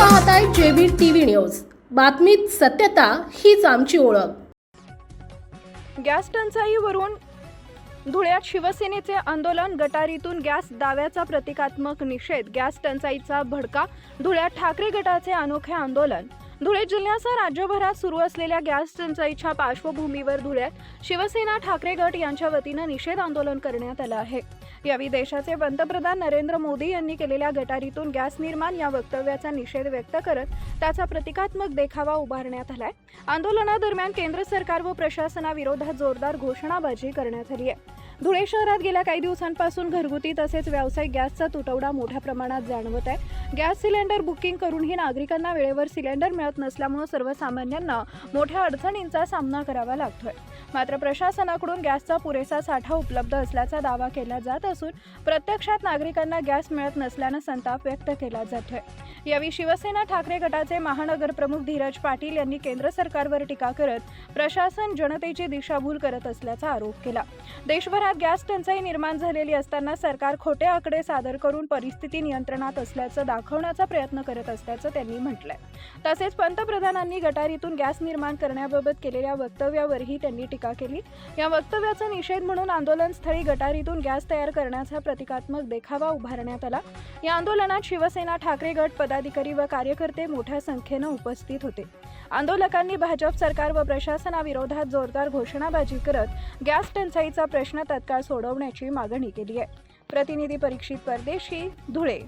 पाहताय JB TV news. बातमीत सत्यता हीच आमची ओळख। गॅस टंचाईवरून धुळ्यात शिवसेनेचे आंदोलन, गटारीतून गॅस दाव्याचा प्रतिकात्मक निषेध, गॅस टंचाईचा भडका, धुळ्यात ठाकरे गटाचे अनोखे आंदोलन। धुळे जिल्ह्यासह राज्यभरात सुरू असलेल्या गॅस टंचाईच्या पार्श्वभूमीवर धुळ्यात शिवसेना ठाकरे गट यांच्या वतीने निषेध आंदोलन करण्यात आलं आहे। यावेळी देशाचे पंतप्रधान नरेंद्र मोदी यांनी केलेल्या गटारीतून गॅस निर्माण या वक्तव्याचा निषेध व्यक्त करत त्याचा प्रतिकात्मक देखावा उभारण्यात आलाय। आंदोलनादरम्यान केंद्र सरकार व प्रशासनाविरोधात जोरदार घोषणाबाजी करण्यात आली आहे। धुळे शहरात गेल्या काही दिवसांपासून घरगुती तसेच व्यावसायिक गॅसचा तुटवडा मोठ्या प्रमाणात जाणवत आहे। गॅस सिलेंडर बुकिंग करूनही नागरिकांना वेळेवर सिलेंडर मिळत नसल्यामुळे सर्वसामान्यांना मोठ्या अडचणींचा सामना करावा लागतोय। मात्र प्रशासनाकडून गॅसचा पुरेसा साठा उपलब्ध असल्याचा दावा केला जात असून प्रत्यक्षात नागरिकांना गॅस मिळत नसल्याने संताप व्यक्त केला जातोय। यावेळी शिवसेना ठाकरे गटाचे महानगर प्रमुख धीरज पाटील यांनी केंद्र सरकारवर टीका करत प्रशासन जनतेची दिशाभूल करत असल्याचा आरोप केला। देशभरात गॅस टंचाई निर्माण झालेली असताना सरकार खोटे आकडे सादर करून परिस्थिती नियंत्रणात असल्याचं दाखवण्याचा प्रयत्न करत असल्याचं त्यांनी म्हटलंय। तसेच पंतप्रधानांनी गटारीतून गॅस निर्माण करण्याबाबत केलेल्या वक्तव्यावरही त्यांनी टीका केली। या वक्तव्याचा निषेध म्हणून आंदोलनस्थळी गटारीतून गॅस तयार करण्याचा प्रतिकात्मक देखावा उभारण्यात आला। या आंदोलनात शिवसेना ठाकरे गट पदाधिकारी व कार्यकर्ते मोठ्या संख्येने उपस्थित होते। आंदोलकांनी भाजप सरकार व प्रशासनाविरोधात जोरदार घोषणाबाजी करत गॅस टंचाईचा प्रश्न तत्काळ सोडवण्याची मागणी केली आहे। प्रतिनिधी परीक्षित परदेशी, धुळे।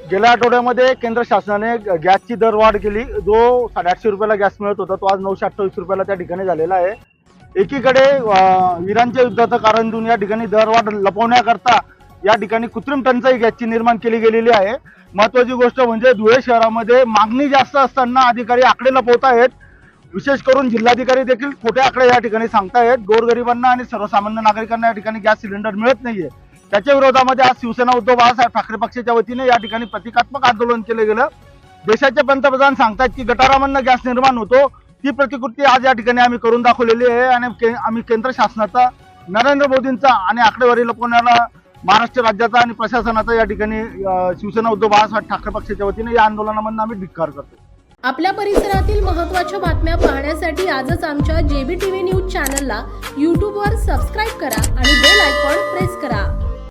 गेल्या आठवड्यामध्ये केंद्र शासनाने गॅसची दरवाढ केली। जो 850 रुपयाला गॅस मिळत होता तो आज 928 रुपयाला त्या ठिकाणी झालेला आहे। एकीकडे इराणच्या युद्धाचं कारण देऊन या ठिकाणी दरवाढ लपवण्याकरता या ठिकाणी कृत्रिम टंचाई गॅसची निर्माण केली गेलेली आहे। महत्त्वाची गोष्ट म्हणजे धुळे शहरामध्ये मागणी जास्त असताना अधिकारी आकडे लपवत आहेत। विशेष करून जिल्हाधिकारी देखील खोटे आकडे या ठिकाणी सांगतायत। गोरगरिबांना आणि सर्वसामान्य नागरिकांना या ठिकाणी गॅस सिलेंडर मिळत नाहीये। त्याच्या विरोधामध्ये आज शिवसेना उद्धव बाळासाहेब ठाकरे पक्षाच्या वतीने या ठिकाणी प्रतिकात्मक आंदोलन केले गेलं। देशाचे पंतप्रधान सांगतात की गटारामधनं गॅस निर्माण होतो, ती प्रतिकृती आज या ठिकाणी आम्ही करून दाखवलेली आहे आणि आम्ही केंद्र शासनाचा, नरेंद्र मोदींचा आणि आकडेवारी लपवण्याला महाराष्ट्र राज्याचा आणि प्रशासनाचा या ठिकाणी शिवसेना उद्धव बाळासाहेब ठाकरे पक्षाच्या वतीने या आंदोलनामधून आम्ही धिक्कार करतो। आपल्या परिसरातील महत्त्वाच्या बातम्या पाहण्यासाठी आजच आमच्या जेबी टीव्ही न्यूज चॅनलला YouTube वर सबस्क्राईब करा आणि बेल आयकॉन प्रेस करा।